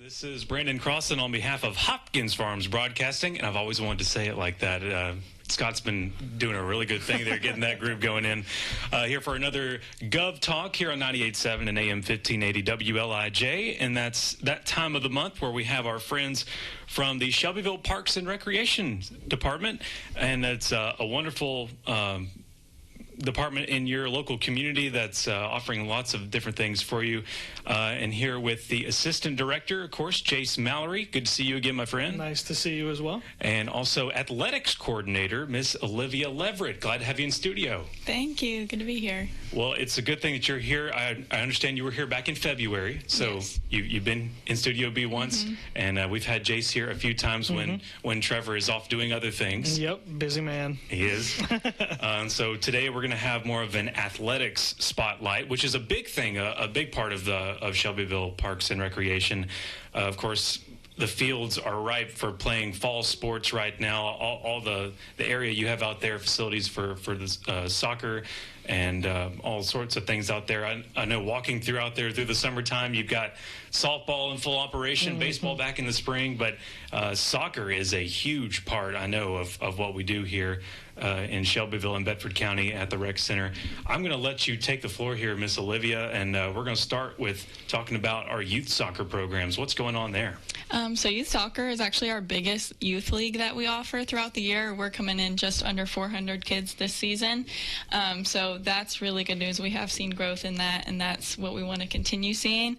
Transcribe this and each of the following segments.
This is Brandon Crosslin on behalf of Hopkins Farms Broadcasting, and I've always wanted to say it like that. Scott's been doing a really good thing there, getting that group going in. Here for another Gov Talk here on 98.7 and AM 1580 WLIJ, and that's that time of the month where we have our friends from the Shelbyville Parks and Recreation Department, and it's a wonderful department in your local community that's offering lots of different things for you. And here with the assistant director, of course, Jace Mallory. Good to see you again, my friend. Nice to see you as well. And also athletics coordinator, Miss Olivia Leverette. Glad to have you in studio. Thank you. Good to be here. Well, it's a good thing that you're here. I understand you were here back in February, so yes. You've been in Studio B once, and we've had Jace here a few times when Trevor is off doing other things. Yep, busy man. He is. So today we're going to have more of an athletics spotlight, which is a big thing, a big part of Shelbyville Parks and Recreation. Of course, the fields are ripe for playing fall sports right now. All the area you have out there, facilities for the soccer and all sorts of things out there. I know walking through out there through the summertime, you've got softball in full operation, baseball back in the spring, but soccer is a huge part, I know, of what we do here in Shelbyville and Bedford County at the Rec Center. I'm going to let you take the floor here, Miss Olivia, and we're going to start with talking about our youth soccer programs. What's going on there? So youth soccer is actually our biggest youth league that we offer throughout the year. We're coming in just under 400 kids this season. So that's really good news. We have seen growth in that, and that's what we want to continue seeing,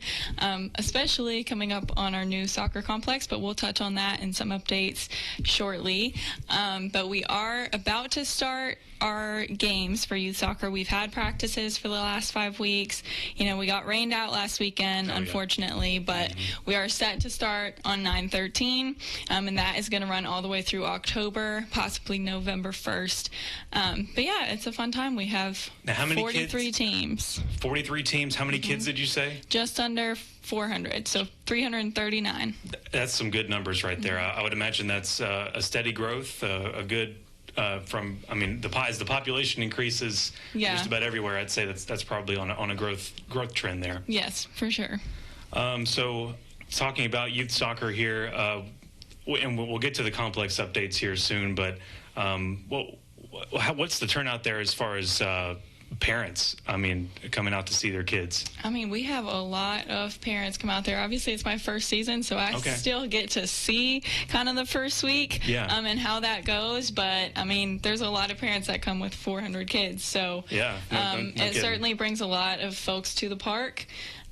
especially coming up on our new soccer complex, but we'll touch on that in some updates shortly. But we are about to start our games for youth soccer. We've had practices for the last 5 weeks. You know, we got rained out last weekend, unfortunately, but we are set to start on 9/13, and that is going to run all the way through October, possibly November 1st. But yeah, it's a fun time. We have now, how many 43 kids? teams. 43 teams. How many kids did you say? Just under 400, so 339. That's some good numbers right there. I would imagine that's a steady growth, a good as the population increases just about everywhere, I'd say that's probably on a growth trend there. Yes, for sure. So talking about youth soccer here, and we'll get to the complex updates here soon, but what's the turnout there as far as parents, coming out to see their kids? We have a lot of parents come out there. Obviously, it's my first season, so I still get to see kind of the first week and how that goes. But, there's a lot of parents that come with 400 kids. So it certainly brings a lot of folks to the park,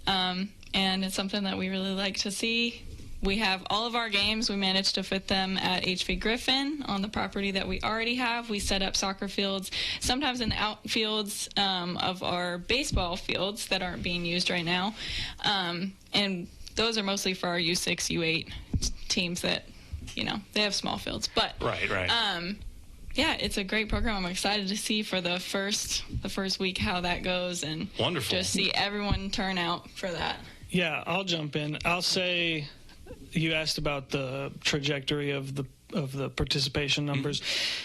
and it's something that we really like to see. We have all of our games. We managed to fit them at HV Griffin on the property that we already have. We set up soccer fields, sometimes in the outfields of our baseball fields that aren't being used right now. And those are mostly for our U6, U8 teams that, they have small fields. But right. Yeah, it's a great program. I'm excited to see for the first week how that goes, and wonderful. Just see everyone turn out for that. Yeah, I'll jump in. I'll say, you asked about the trajectory of the participation numbers.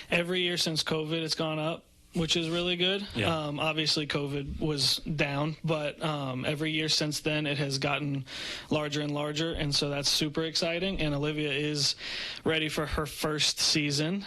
Every year since COVID, it's gone up, which is really good. Yeah. Obviously, COVID was down, but every year since then, it has gotten larger and larger, and so that's super exciting. And Olivia is ready for her first season.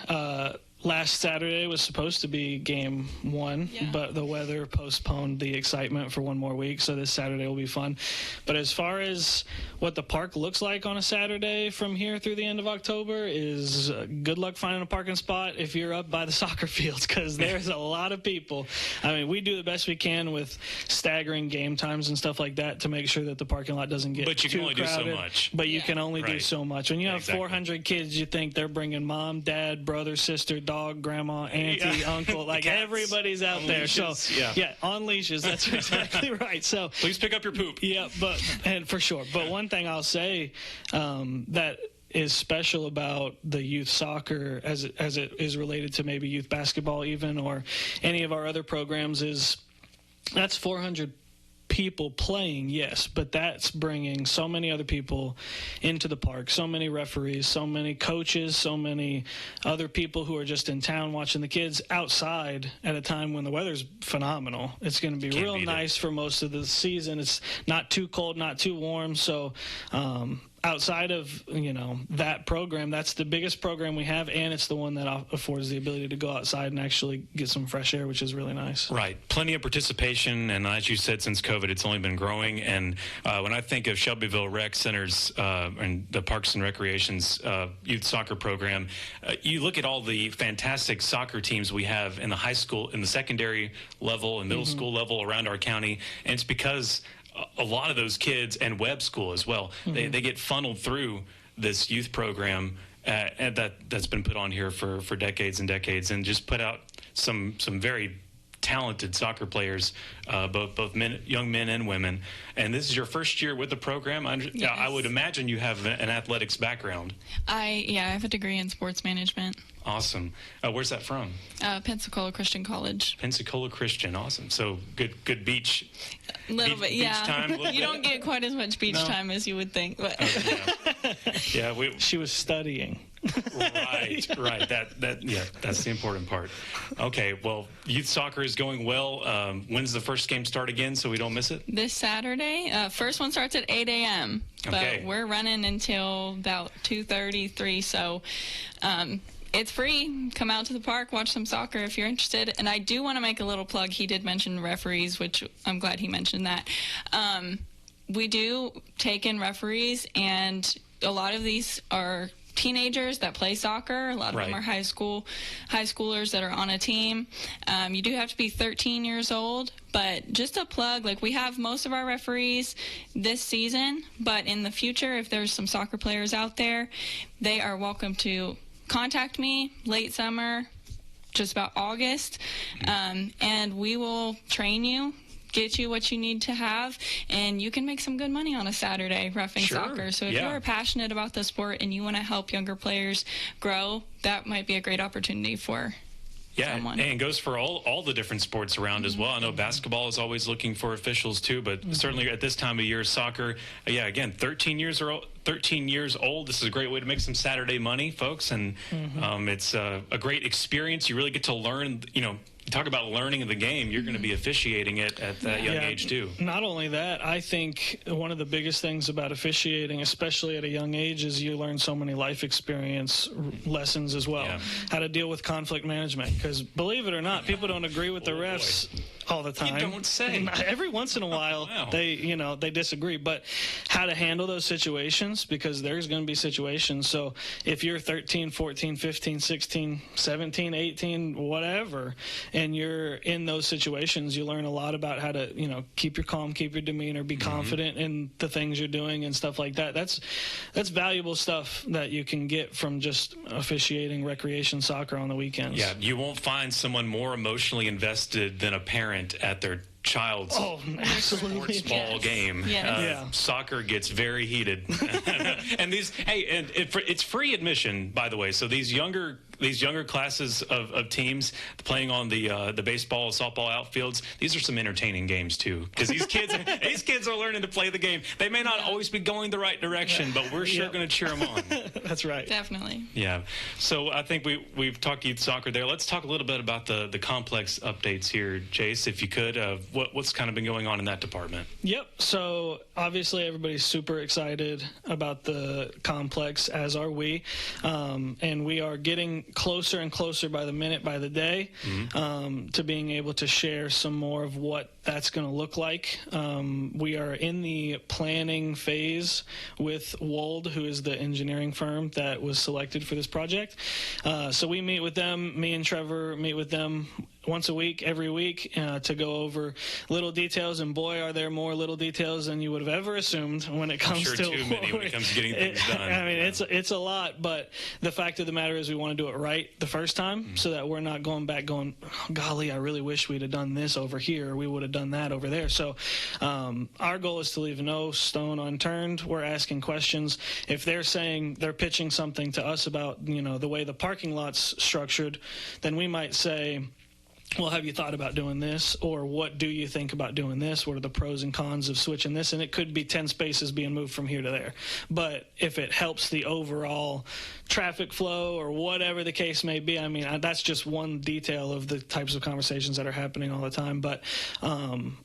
Last Saturday was supposed to be game 1, but the weather postponed the excitement for one more week, so this Saturday will be fun. But as far as what the park looks like on a Saturday from here through the end of October is good luck finding a parking spot if you're up by the soccer fields, because there's a lot of people. We do the best we can with staggering game times and stuff like that to make sure that the parking lot doesn't get too crowded. But you can only do so much. But you can only do so much. When you have 400 kids, you think they're bringing mom, dad, brother, sister, dog, grandma, auntie, uncle, like everybody's out there. Leashes, so on leashes, that's exactly right. So please pick up your poop. Yeah, and for sure. But one thing I'll say that is special about the youth soccer as it is related to maybe youth basketball even, or any of our other programs, is that's 400 people playing, yes, but that's bringing so many other people into the park, so many referees, so many coaches, so many other people who are just in town watching the kids outside at a time when the weather's phenomenal. It's going to be real nice for most of the season. It's not too cold, not too warm, so outside of, that program, that's the biggest program we have, and it's the one that affords the ability to go outside and actually get some fresh air, which is really nice. Right. Plenty of participation, and as you said, since COVID, it's only been growing. And when I think of Shelbyville Rec Centers and the Parks and Recreation's youth soccer program, you look at all the fantastic soccer teams we have in the high school, in the secondary level and middle school level around our county, and it's because a lot of those kids, and web school as well, they get funneled through this youth program and that's been put on here for decades and decades, and just put out some very talented soccer players, both young men and women. And this is your first year with the program. Yes. I would imagine you have an athletics background. I have a degree in sports management. Awesome. Where's that from? Pensacola Christian College. Pensacola Christian. Awesome. So good beach. A little bit, yeah. Beach time, you don't get quite as much beach time as you would think. But she was studying. Right. That's the important part. Okay, well, youth soccer is going well. When's the first game start again, so we don't miss it? This Saturday. First one starts at 8 a.m., but okay. We're running until about 2:30, 3, so it's free. Come out to the park, watch some soccer if you're interested. And I do want to make a little plug. He did mention referees, which I'm glad he mentioned that. We do take in referees, and a lot of these are teenagers that play soccer. A lot of them are high schoolers that are on a team. You do have to be 13 years old, but just a plug, we have most of our referees this season, but in the future, if there's some soccer players out there, they are welcome to contact me late summer, just about August, and we will train you, get you what you need to have, and you can make some good money on a Saturday roughing soccer. So if you're passionate about the sport and you want to help younger players grow, that might be a great opportunity for someone. And it goes for all the different sports around as well. I know basketball is always looking for officials too, but certainly at this time of year, soccer, again, 13 years old. This is a great way to make some Saturday money, folks, and it's a great experience. You really get to learn, you talk about learning the game, you're going to be officiating it at that young age too. Not only that, I think one of the biggest things about officiating, especially at a young age, is you learn so many life experience lessons as well. How to deal with conflict management, because believe it or not, people don't agree with the refs all the time. You don't say. Every once in a while, they disagree, but how to handle those situations, because there's going to be situations. So if you're 13, 14, 15, 16, 17, 18, whatever, and you're in those situations, you learn a lot about how to, keep your calm, keep your demeanor, be confident in the things you're doing and stuff like that. That's valuable stuff that you can get from just officiating recreation soccer on the weekends. Yeah, you won't find someone more emotionally invested than a parent at their child's sports ball game. Soccer gets very heated. And it's free admission, by the way. So these younger classes of teams playing on the baseball, softball outfields, these are some entertaining games too, because these kids are learning to play the game. They may not always be going the right direction, but we're sure going to cheer them on. That's right. Definitely. Yeah. So I think we've talked youth soccer there. Let's talk a little bit about the complex updates here, Jace, if you could. What's kind of been going on in that department? Yep. So obviously everybody's super excited about the complex, as are we, and we are getting closer and closer by the minute, by the day, to being able to share some more of what that's going to look like. We are in the planning phase with Wold, who is the engineering firm that was selected for this project. So we meet with them. Me and Trevor meet with them once a week, every week, to go over little details, and boy, are there more little details than you would have ever assumed when it comes to too many when it comes to getting things done. I mean, it's a lot, but the fact of the matter is we want to do it right the first time, so that we're not going back going, oh, golly, I really wish we'd have done this over here, or we would have done that over there. So our goal is to leave no stone unturned. We're asking questions. If they're saying they're pitching something to us about the way the parking lot's structured, then we might say, well, have you thought about doing this? Or what do you think about doing this? What are the pros and cons of switching this? And it could be 10 spaces being moved from here to there. But if it helps the overall traffic flow or whatever the case may be, I mean, that's just one detail of the types of conversations that are happening all the time. But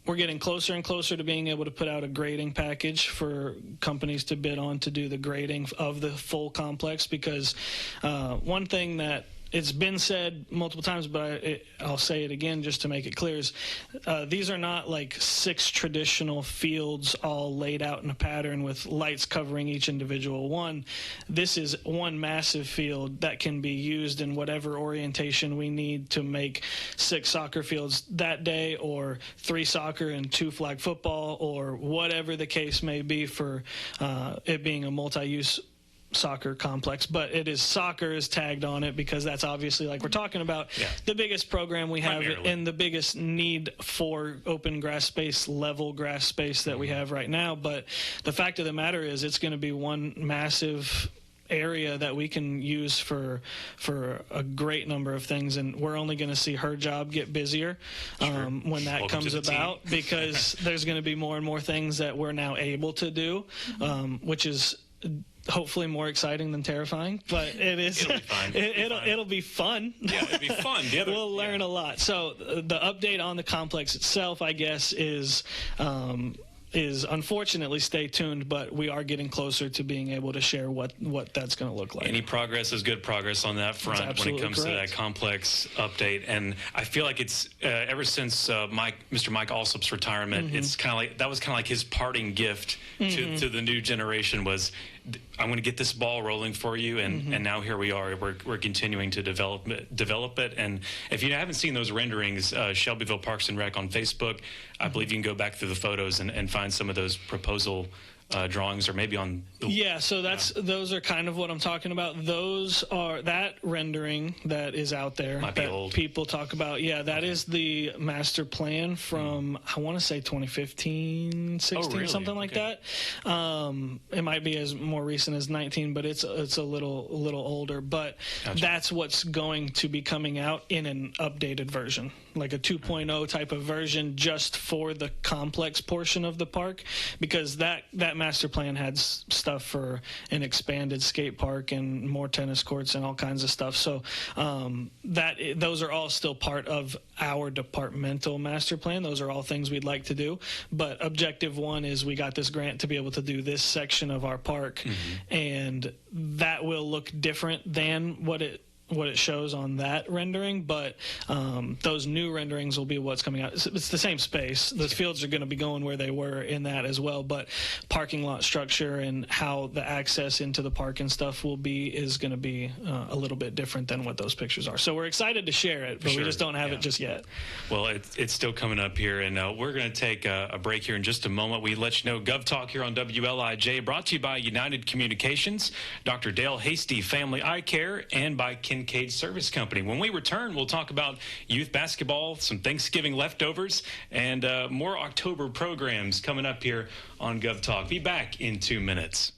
we're getting closer and closer to being able to put out a grading package for companies to bid on to do the grading of the full complex, because one thing that it's been said multiple times, but I'll say it again just to make it clear, is these are not like 6 traditional fields all laid out in a pattern with lights covering each individual one. This is one massive field that can be used in whatever orientation we need to make 6 soccer fields that day, or 3 soccer and 2 flag football, or whatever the case may be for it being a multi-use soccer complex. But it is soccer is tagged on it because that's obviously, like we're talking about, the biggest program we have and the biggest need for open grass space, level grass space that we have right now. But the fact of the matter is it's going to be one massive area that we can use for a great number of things, and we're only going to see her job get busier when that comes about, because there's going to be more and more things that we're now able to do, which is hopefully more exciting than terrifying, but it is. It'll be fun. Yeah, it'll be fun. We'll learn a lot. So the update on the complex itself, I guess, is unfortunately stay tuned, but we are getting closer to being able to share what that's going to look like. Any progress is good progress on that front when it comes to that complex update. And I feel like it's ever since Mr. Mike Alsop's retirement, it's kind of like that was kind of like his parting gift to the new generation was, I'm going to get this ball rolling for you, and now here we are. We're continuing to develop it. And if you haven't seen those renderings, Shelbyville Parks and Rec on Facebook, I believe you can go back through the photos and find some of those proposal drawings, or maybe on so those are kind of what I'm talking about. Those are that rendering that is out there that people talk about. That is the master plan from I want to say 2015, 16, something like that. It might be as more recent as 19, but it's a little older. But that's what's going to be coming out in an updated version, like a 2.0 type of version, just for the complex portion of the park, because that master plan had stuff for an expanded skate park and more tennis courts and all kinds of stuff. So those are all still part of our departmental master plan. Those are all things we'd like to do. But objective one is we got this grant to be able to do this section of our park, and that will look different than what it shows on that rendering, but those new renderings will be what's coming out. It's the same space. Those fields are going to be going where they were in that as well, but parking lot structure and how the access into the park and stuff is going to be a little bit different than what those pictures are. So we're excited to share it, but we just don't have it just yet. Well, it's still coming up here, and we're going to take a break here in just a moment. We let you know Gov Talk here on WLIJ, brought to you by United Communications, Dr. Dale Hasty Family Eye Care, and by Kincaid Service Company. When we return, we'll talk about youth basketball, some Thanksgiving leftovers, and more October programs coming up here on Gov Talk. Be back in 2 minutes.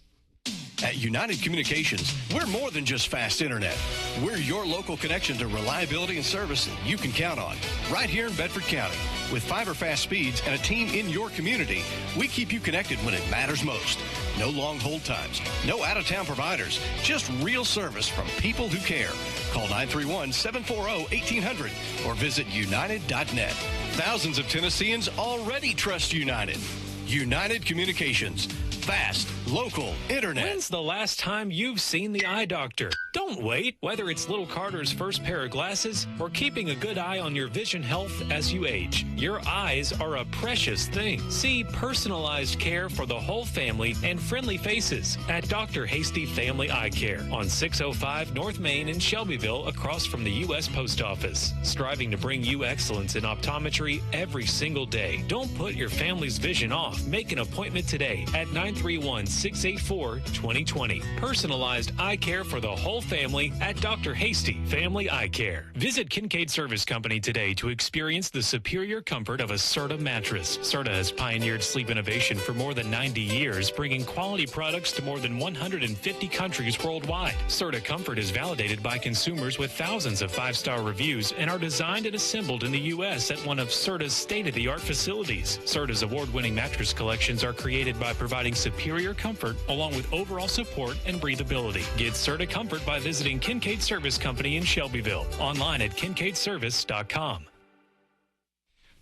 At United Communications, we're more than just fast internet. We're your local connection to reliability and service that you can count on. Right here in Bedford County. With fiber fast speeds and a team in your community, we keep you connected when it matters most. No long hold times, no out-of-town providers, just real service from people who care. Call 931-740-1800 or visit united.net. Thousands of Tennesseans already trust United. United Communications. Fast, local internet. When's the last time you've seen the eye doctor? Don't wait. Whether it's little Carter's first pair of glasses or keeping a good eye on your vision health as you age, your eyes are a precious thing. See personalized care for the whole family and friendly faces at Dr. Hasty Family Eye Care on 605 North Main in Shelbyville, across from the U.S. Post Office. Striving to bring you excellence in optometry every single day. Don't put your family's vision off. Make an appointment today at 931 931-684-2020. Personalized eye care for the whole family at Dr. Hasty Family Eye Care. Visit Kincaid Service Company today to experience the superior comfort of a Serta mattress. Serta has pioneered sleep innovation for more than 90 years, bringing quality products to more than 150 countries worldwide. Serta Comfort is validated by consumers with thousands of 5-star reviews and are designed and assembled in the U.S. at one of Serta's state-of-the-art facilities. Serta's award-winning mattress collections are created by providing superior comfort along with overall support and breathability. Get Serta Comfort by visiting Kincaid Service Company in Shelbyville. Online at kincaidservice.com.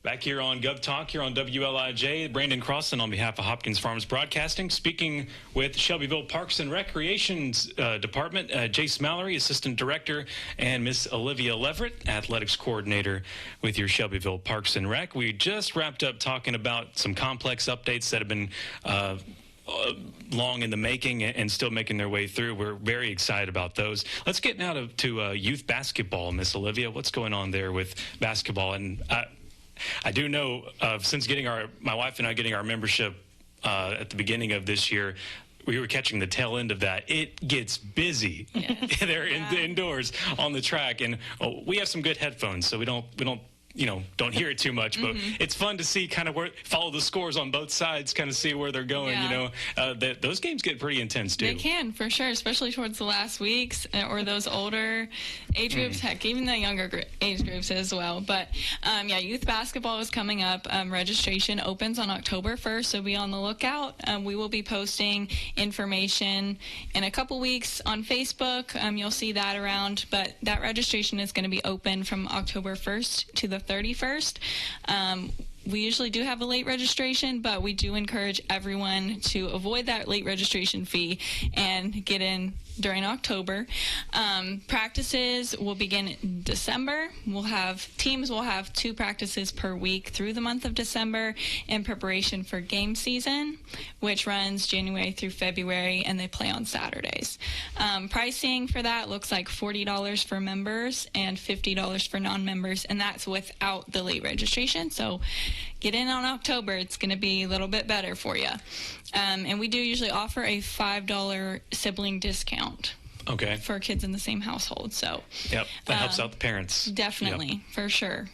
Back here on Gov Talk, here on WLIJ, Brandon Crosslin on behalf of Hopkins Farms Broadcasting, speaking with Shelbyville Parks and Recreations Department, Jace Mallory, Assistant Director, and Miss Olivia Leverette, Athletics Coordinator with your Shelbyville Parks and Rec. We just wrapped up talking about some complex updates that have been long in the making and still making their way through. We're very excited about those. Let's get now to youth basketball, Miss Olivia. What's going on there with basketball? And I do know since my wife and I getting our membership at the beginning of this year, we were catching the tail end of that. It gets busy there indoors on the track, and we have some good headphones, so we don't hear it too much, but it's fun to see kind of follow the scores on both sides, kind of see where they're going. Those games get pretty intense too. They can, for sure, especially towards the last weeks or those older age groups, heck, even the younger age groups as well. But youth basketball is coming up. Registration opens on October 1st, so be on the lookout. We will be posting information in a couple weeks on Facebook. You'll see that around, but that registration is going to be open from October 1st to the 31st. We usually do have a late registration, but we do encourage everyone to avoid that late registration fee and get in during October. Practices will begin in December. Teams will have 2 practices per week through the month of December in preparation for game season, which runs January through February, and they play on Saturdays. Pricing for that looks like $40 for members and $50 for non-members, and that's without the late registration. So get in on October. It's going to be a little bit better for you. And we do usually offer a $5 sibling discount. Okay. For kids in the same household. So that helps out the parents. Definitely, for sure.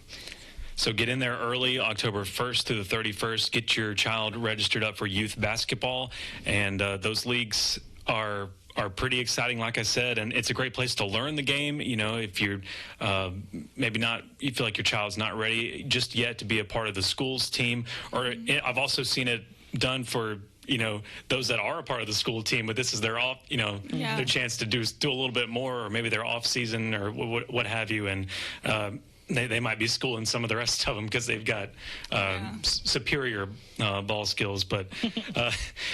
So get in there early, October 1st through the 31st. Get your child registered up for youth basketball, and those leagues are pretty exciting, like I said, and it's a great place to learn the game. If you're you feel like your child's not ready just yet to be a part of the school's team, or I've also seen it done for those that are a part of the school team, but this is their off, their chance to do a little bit more, or maybe their off season or what have you, and they might be schooling some of the rest of them because they've got superior ball skills. But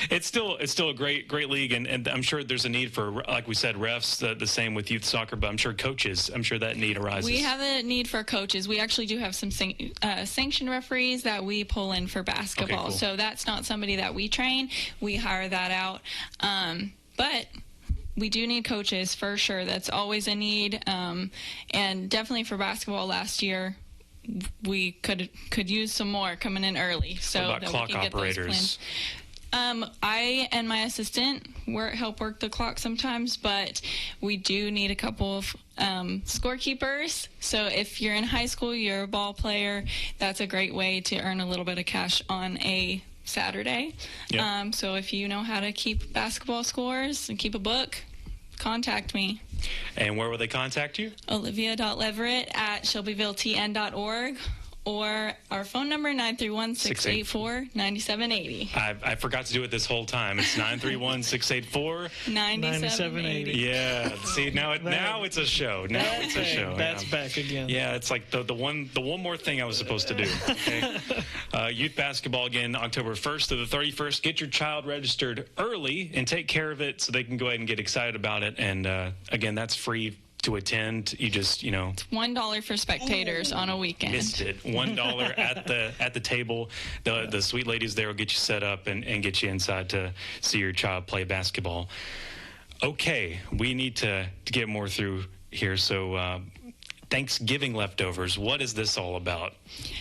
it's still a great league, and I'm sure there's a need for, like we said, refs. The same with youth soccer, but I'm sure coaches. I'm sure that need arises. We have a need for coaches. We actually do have some sanctioned referees that we pull in for basketball. Okay, cool. So that's not somebody that we train. We hire that out, but we do need coaches for sure. That's always a need, and definitely for basketball last year, we could use some more coming in early. So what about that clock we can get operators? Those plans. I and my assistant help work the clock sometimes, but we do need a couple of scorekeepers. So if you're in high school, you're a ball player, that's a great way to earn a little bit of cash on a Saturday. Yep. So if you know how to keep basketball scores and keep a book, contact me. And where will they contact you? Olivia.leverette@shelbyvilletn.org, or our phone number, 931-684-9780. I forgot to do it this whole time. It's 931-684-9780. Yeah. See, now it's a show. Now it's a show. That's back again. Yeah, it's like the one more thing I was supposed to do. Okay. Youth basketball again, October 1st to the 31st. Get your child registered early and take care of it so they can go ahead and get excited about it. And again, that's free to attend. You just, It's $1 for spectators on a weekend. Missed it. $1 at the table. The sweet ladies there will get you set up and get you inside to see your child play basketball. Okay, we need to get more through here. So Thanksgiving leftovers. What is this all about?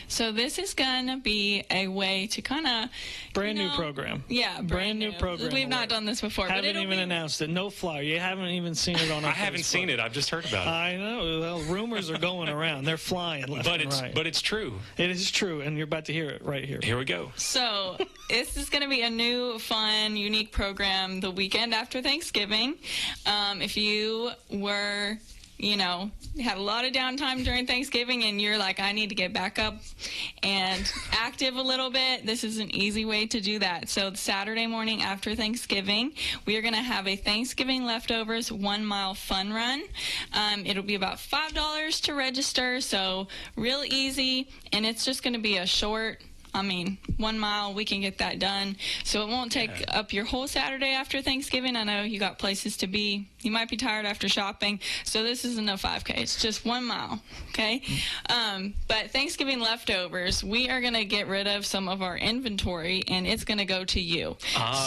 So this is going to be a way to kind of... Brand new program. Yeah, brand new program. We've not done this before. Haven't even announced it. No flyer. You haven't even seen it on our I haven't seen it. I've just heard about it. I know. Well, rumors are going around. They're flying left and right. But it's true. It is true, and you're about to hear it right here. Here we go. So this is going to be a new, fun, unique program the weekend after Thanksgiving. If you were... had a lot of downtime during Thanksgiving and you're like, I need to get back up and active a little bit, this is an easy way to do that. So Saturday morning after Thanksgiving, we are going to have a Thanksgiving leftovers 1 mile fun run. It'll be about $5 to register, so real easy, and it's just going to be a short, 1 mile, we can get that done. So it won't take up your whole Saturday after Thanksgiving. I know you got places to be. You might be tired after shopping. So this isn't a 5K. It's just 1 mile, okay? But Thanksgiving leftovers, we are going to get rid of some of our inventory, and it's going to go to you.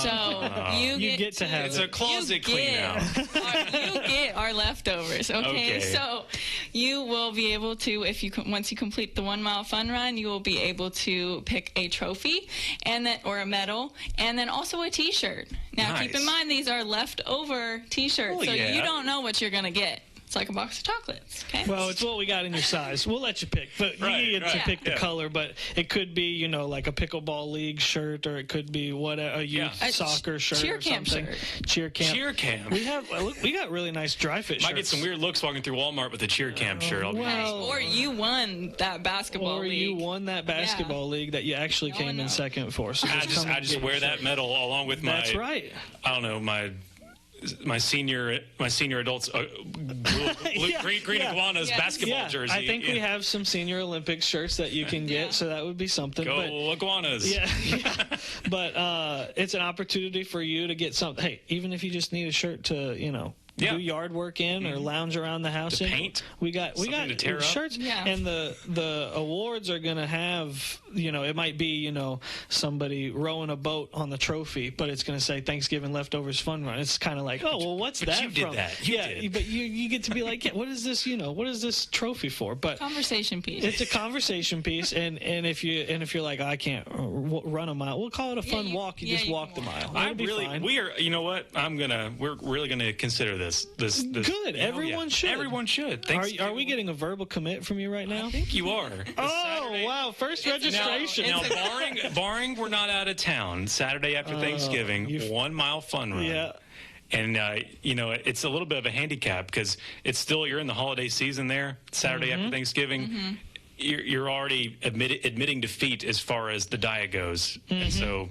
So you get to have it's a closet clean out. You get our leftovers, okay? So you will be able to, once you complete the 1 mile fun run, you will be able to pick a trophy or a medal, and then also a T-shirt. Now, keep in mind, these are leftover T-shirts, so you don't know what you're going to get. It's like a box of chocolates, okay? Well, it's what we got in your size. We'll let you pick, but you get to pick the color. But it could be, like a pickleball league shirt, or it could be a youth soccer shirt, cheer or camp something. Shirt. Cheer camp. Cheer camp. We got really nice dry fit shirts. Might get some weird looks walking through Walmart with a cheer camp shirt. Or you won that basketball league. Or you won that basketball league that you actually came in second for. So I just wear that medal along with my. That's right. I don't know, my senior adults green iguanas basketball jersey. I think we have some senior Olympics shirts that you can get, so that would be something. Go iguanas. Yeah. But it's an opportunity for you to get something. Hey, even if you just need a shirt to do yard work in or lounge around the house to in. Paint. We got to tear shirts, and the awards are gonna have it might be somebody rowing a boat on the trophy, but it's gonna say Thanksgiving leftovers fun run. It's kind of like, oh well, what's that you from? Did that. You did. But you get to be like, what is this? What is this trophy for? But conversation piece. It's a conversation piece, and if you're like, I can't run a mile, we'll call it a fun walk. You just walk the mile. We're really gonna consider this. Good. Everyone should. Everyone should. Are we getting a verbal commit from you right now? I think you are. Saturday. Wow! First registration. Now barring we're not out of town. Saturday after Thanksgiving, 1 mile fun run. Yeah. And it's a little bit of a handicap because it's still you're in the holiday season there. Saturday after Thanksgiving. Mm-hmm. You're already admitting defeat as far as the diet goes. And so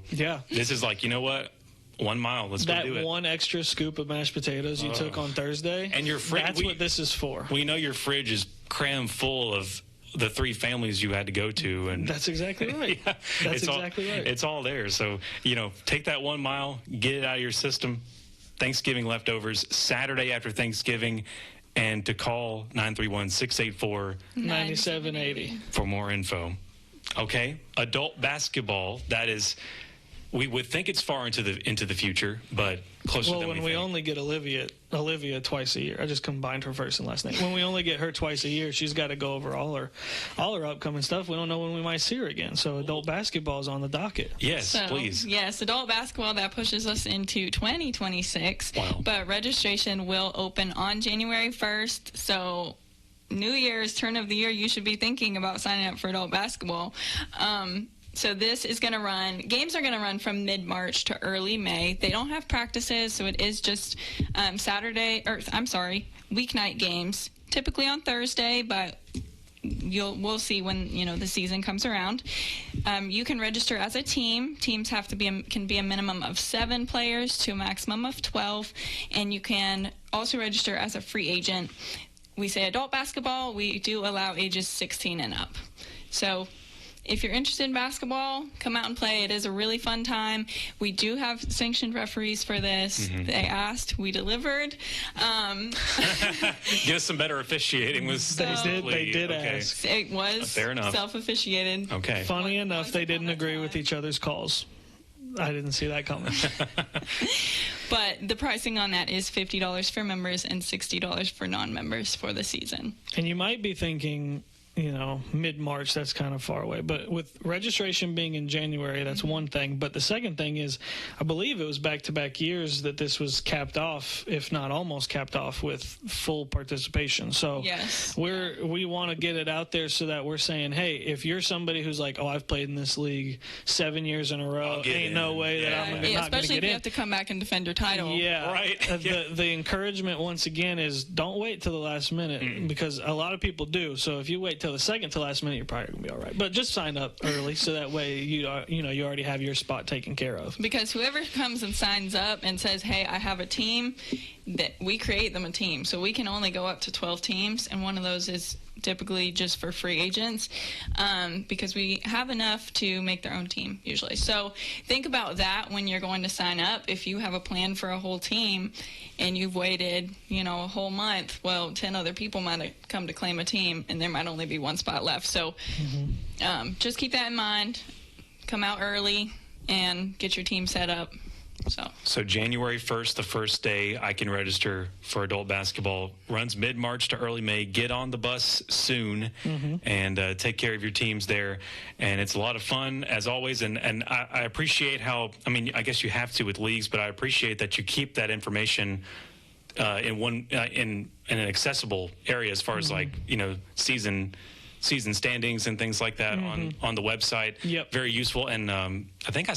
this is like, 1 mile. Let's go do it. That one extra scoop of mashed potatoes you took on Thursday. And your fridge. That's what this is for. We know your fridge is crammed full of the 3 families you had to go to, and that's exactly right. That's exactly right. It's all there. So take that 1 mile, get it out of your system. Thanksgiving leftovers Saturday after Thanksgiving, and to call 931-684-9780 for more info. Okay, adult basketball. That is. We would think it's far into the future, but closer than we think. Well, when we only get Olivia twice a year, I just combined her first and last name. When we only get her twice a year, she's got to go over all her upcoming stuff. We don't know when we might see her again. So adult basketball is on the docket. Yes, please. Yes, adult basketball, that pushes us into 2026. Wow. But registration will open on January 1st. So New Year's, turn of the year, you should be thinking about signing up for adult basketball. So this is going to games are going to run from mid-March to early May. They don't have practices, so it is just weeknight games, typically on Thursday, but we'll see when the season comes around. You can register as a team. Teams can be a minimum of 7 players to a maximum of 12, and you can also register as a free agent. We say adult basketball, we do allow ages 16 and up. So if you're interested in basketball, come out and play. It is a really fun time. We do have sanctioned referees for this. Mm-hmm. They asked, we delivered. Get us some better officiating. They did ask. It was self-officiated. Okay. Funny enough, they didn't agree with each other's calls. I didn't see that coming. But the pricing on that is $50 for members and $60 for non-members for the season. And you might be thinking, mid-March, that's kind of far away. But with registration being in January, that's one thing. But the second thing is, I believe it was back-to-back years that this was capped off, if not almost capped off, with full participation. So yes. we want to get it out there so that we're saying, hey, if you're somebody who's like, I've played in this league 7 years in a row, ain't no way that I'm not going to get in. Especially if you have to come back and defend your title. Yeah. Right. The encouragement, once again, is don't wait till the last minute because a lot of people do. So if you wait till the second to last minute, you're probably gonna be all right. But just sign up early so that way you already have your spot taken care of. Because whoever comes and signs up and says, "Hey, I have a team," that we create them a team, so we can only go up to 12 teams, and one of those is typically just for free agents because we have enough to make their own team usually. So think about that when you're going to sign up. If you have a plan for a whole team and you've waited, a whole month, well, 10 other people might have come to claim a team and there might only be one spot left. So just keep that in mind. Come out early and get your team set up. So January 1st, the first day I can register for adult basketball, runs mid-March to early May. Get on the bus soon and take care of your teams there. And it's a lot of fun, as always. And I appreciate how, I guess you have to with leagues, but I appreciate that you keep that information in an accessible area as far as season standings and things like that on the website. Yep. Very useful. And I think I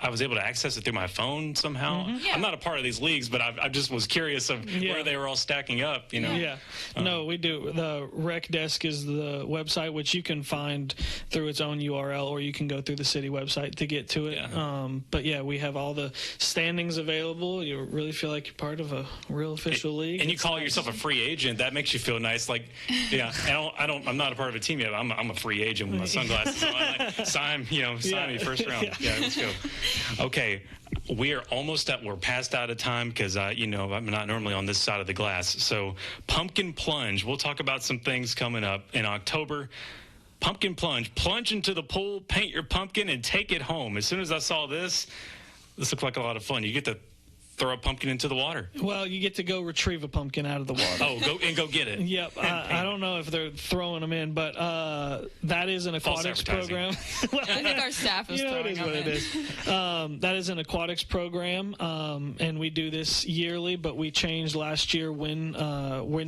was able to access it through my phone somehow. Yeah. I'm not a part of these leagues, but I just was curious of where they were all stacking up, Yeah. No, we do. The rec desk is the website, which you can find through its own URL, or you can go through the city website to get to it. Yeah. But yeah, we have all the standings available. You really feel like you're part of a real official league. And you call yourself a free agent. That makes you feel nice. Like, I'm not a part of a team yet. I'm a free agent with my sunglasses on. Sign me first round. Yeah, let's go. Okay, we're past out of time because I'm not normally on this side of the glass. So pumpkin plunge. We'll talk about some things coming up in October. Pumpkin plunge. Plunge into the pool, paint your pumpkin, and take it home. As soon as I saw this looked like a lot of fun. You get to throw a pumpkin into the water. Well, you get to go retrieve a pumpkin out of the water. Go get it. Yep. I don't know if they're throwing them in, but that is an aquatics program. I think our staff is throwing them in. It is. That is an aquatics program, and we do this yearly, but we changed last year when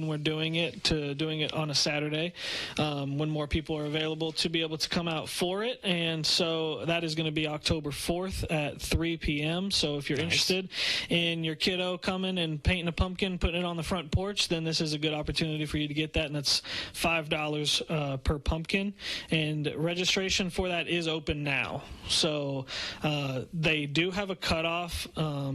we're doing it to doing it on a Saturday when more people are available to be able to come out for it. And so that is going to be October 4th at 3 p.m. So if you're interested in your kiddo coming and painting a pumpkin, putting it on the front porch, then this is a good opportunity for you to get that, and that's $5 per pumpkin. And registration for that is open now. So they do have a cutoff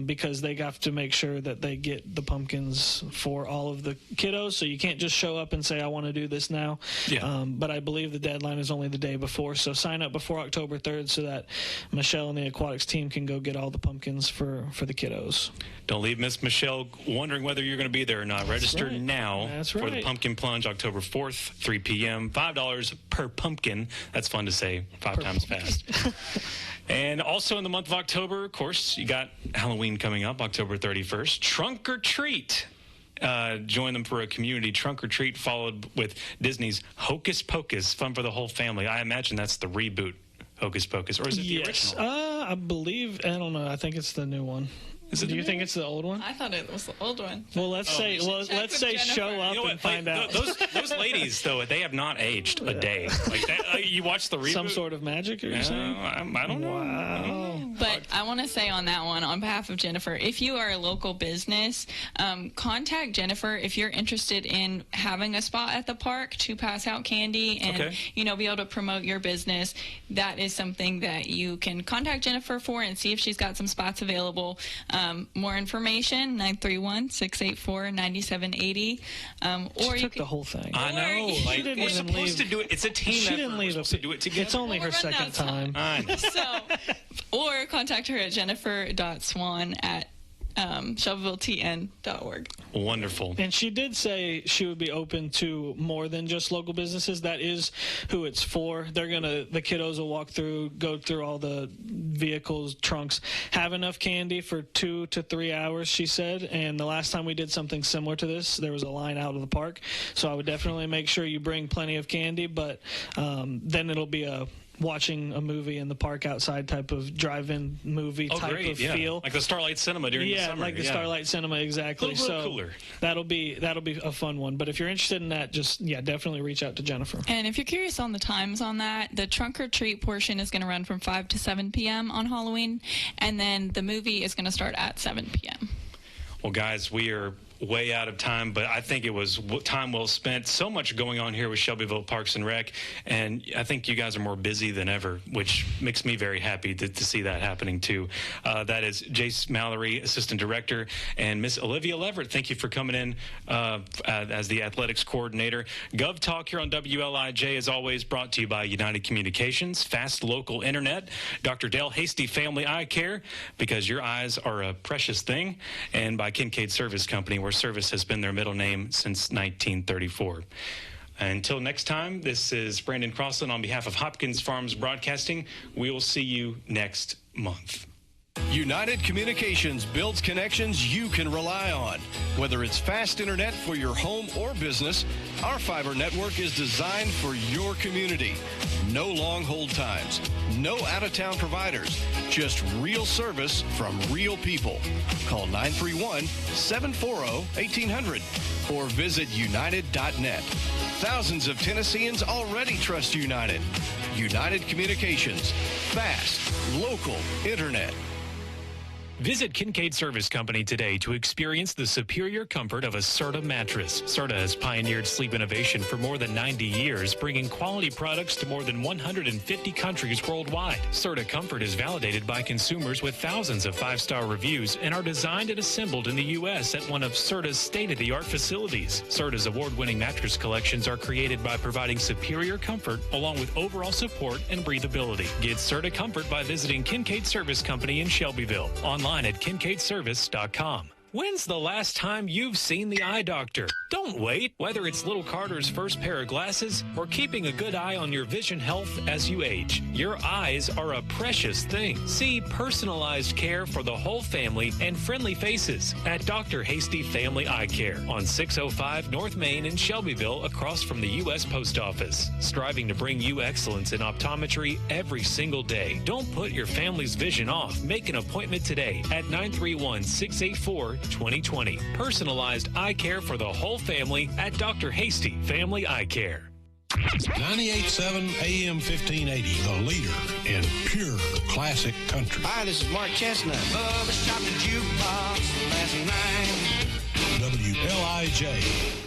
because they have to make sure that they get the pumpkins for all of the kiddos. So you can't just show up and say, I want to do this now. Yeah. But I believe the deadline is only the day before. So sign up before October 3rd so that Michelle and the aquatics team can go get all the pumpkins for the kiddos. Don't leave Miss Michelle wondering whether you're going to be there or not. Register now for the Pumpkin Plunge, October 4th, 3 p.m. $5 per pumpkin. That's fun to say 5 times fast. And also in the month of October, of course, you got Halloween coming up, October 31st. Trunk or Treat. Join them for a community trunk or treat, followed with Disney's Hocus Pocus, fun for the whole family. I imagine that's the reboot Hocus Pocus, or is it the original? I believe, I don't know, I think it's the new one. Do you think it's the old one? I thought it was the old one. Well, let's say show up and find out. Those ladies, though, they have not aged a day. Like that, you watch the reboot. Some sort of magic, are you saying? I don't know. Wow. But I want to say on that one, on behalf of Jennifer, if you are a local business, contact Jennifer if you're interested in having a spot at the park to pass out candy and be able to promote your business. That is something that you can contact Jennifer for and see if she's got some spots available. More information, 931-684-9780. She took the whole thing. I know. Like, we're supposed to do it. It's a team effort. She didn't leave. We're supposed to do it together. It's only her second time. I know. Or contact her at jennifer.swan at ShelbyvilleTN.org. Wonderful. And she did say she would be open to more than just local businesses. That is who it's for. The kiddos will walk through, go through all the vehicles, trunks, have enough candy for 2 to 3 hours, she said. And the last time we did something similar to this, there was a line out of the park. So I would definitely make sure you bring plenty of candy, but then it'll be watching a movie in the park outside type of drive-in movie type of feel, like the Starlight Cinema during the summer. Like the Starlight Cinema, exactly. A little cooler. That'll be a fun one. But if you're interested in that, definitely reach out to Jennifer. And if you're curious on the times on that, the trunk or treat portion is going to run from 5 to 7 p.m. on Halloween, and then the movie is going to start at 7 p.m. Well, guys, we are way out of time, but I think it was time well spent. So much going on here with Shelbyville Parks and Rec, and I think you guys are more busy than ever, which makes me very happy to see that happening too. That is Jace Mallory, Assistant Director, and Miss Olivia Leverette. Thank you for coming in as the Athletics Coordinator. Gov Talk here on WLIJ is always brought to you by United Communications, fast local internet, Dr. Dale Hasty Family Eye Care, because your eyes are a precious thing, and by Kincaid Service Company, where service has been their middle name since 1934. Until next time, this is Brandon Crosslin on behalf of Hopkins Farms Broadcasting. We will see you next month. United Communications builds connections you can rely on. Whether it's fast internet for your home or business, our fiber network is designed for your community. No long hold times, no out-of-town providers, just real service from real people. Call 931-740-1800 or visit united.net. Thousands of Tennesseans already trust United. United Communications, fast, local internet. Visit Kincaid Service Company today to experience the superior comfort of a Serta mattress. Serta has pioneered sleep innovation for more than 90 years, bringing quality products to more than 150 countries worldwide. Serta Comfort is validated by consumers with thousands of 5-star reviews and are designed and assembled in the U.S. at one of Serta's state-of-the-art facilities. Serta's award-winning mattress collections are created by providing superior comfort along with overall support and breathability. Get Serta Comfort by visiting Kincaid Service Company in Shelbyville. Online at kincaidservice.com. When's the last time you've seen the eye doctor? Don't wait. Whether it's little Carter's first pair of glasses or keeping a good eye on your vision health as you age, your eyes are a precious thing. See personalized care for the whole family and friendly faces at Dr. Hasty Family Eye Care on 605 North Main in Shelbyville, across from the U.S. Post Office. Striving to bring you excellence in optometry every single day. Don't put your family's vision off. Make an appointment today at 931-684-2020. Personalized eye care for the whole family at Dr. Hasty Family Eye Care. 98.7 AM 1580, the leader in pure classic country. Hi, this is Mark Chestnut. Bubba shot the jukebox last night. WLIJ.